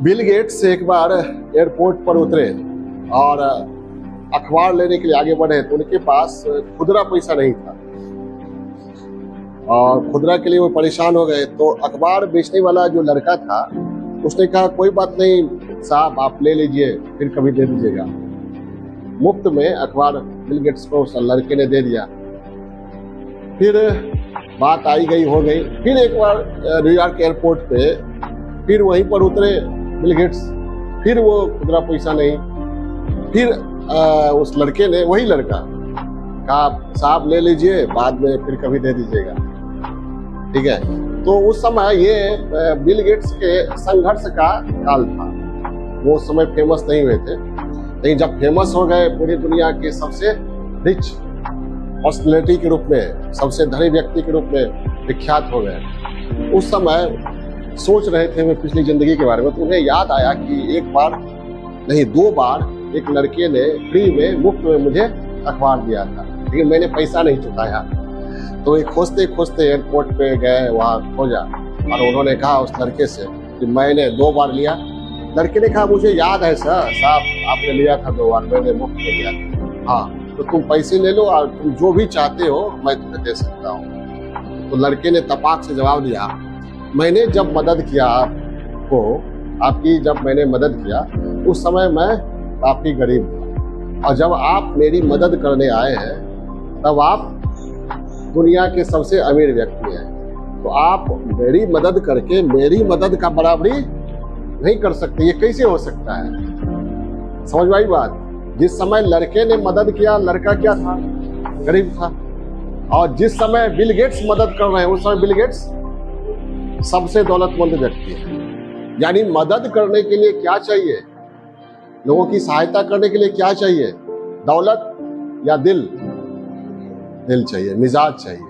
Bill Gates एक बार airport पर उतरे और अखबार लेने के लिए आगे बढ़े तो उनके पास खुदरा पैसा नहीं था और खुदरा के लिए वो परेशान हो गए। तो अखबार बेचने वाला जो लड़का था उसने कहा कोई बात नहीं साहब, आप ले लीजिए, फिर कभी दे दीजिएगा। मुफ्त में अखबार बिल गेट्स को उस लड़के ने दे दिया। फिर बात आई गई हो गई। फिर एक बार न्यूयॉर्क एयरपोर्ट पे फिर वहीं पर उतरे बिल गेट्स, फिर वो खुदरा पैसा नहीं। फिर उस लड़के ने, वही लड़का, कहा साहब ले लीजिए, बाद में फिर कभी दे दीजिएगा, ठीक है। तो उस समय ये बिल गेट्स के संघर्ष का काल था। वो उस समय फेमस नहीं हुए थे, लेकिन जब फेमस हो गए, पूरी दुनिया के सबसे रिच पर्सनैलिटी के रूप में, सबसे धनी व्यक्ति के रूप में विख्यात हो गए, उस समय सोच रहे थे मैं पिछली जिंदगी के बारे में, तो उन्हें याद आया कि एक बार नहीं 2 बार एक लड़के ने फ्री में, मुफ्त में मुझे अखबार दिया था, लेकिन मैंने पैसा नहीं चुकाया। तो ये खोजते खोजते एयरपोर्ट पे गए, वहाँ खोजा और उन्होंने कहा उस लड़के से कि मैंने 2 बार लिया। लड़के ने कहा मुझे याद है सर, साहब आपने लिया था 2 बार, मैंने मुफ्त में लिया था। हाँ, तो तुम पैसे ले लो और तुम जो भी चाहते हो मैं तुम्हें दे सकता हूँ। तो लड़के ने तपाक से जवाब दिया, मैंने जब मदद किया आपको, आपकी जब मैंने मदद किया उस समय मैं काफी गरीब था, और जब आप मेरी मदद करने आए हैं तब आप दुनिया के सबसे अमीर व्यक्ति हैं। तो आप मेरी मदद करके मेरी मदद का बराबरी नहीं कर सकते, ये कैसे हो सकता है? समझ में आई बात? जिस समय लड़के ने मदद किया, लड़का क्या था? गरीब था। और जिस समय बिल गेट्स मदद कर रहे हैं उस समय बिल गेट्स सबसे दौलतमंद व्यक्ति है। यानी मदद करने के लिए क्या चाहिए? लोगों की सहायता करने के लिए क्या चाहिए? दौलत या दिल? दिल चाहिए, मिजाज चाहिए।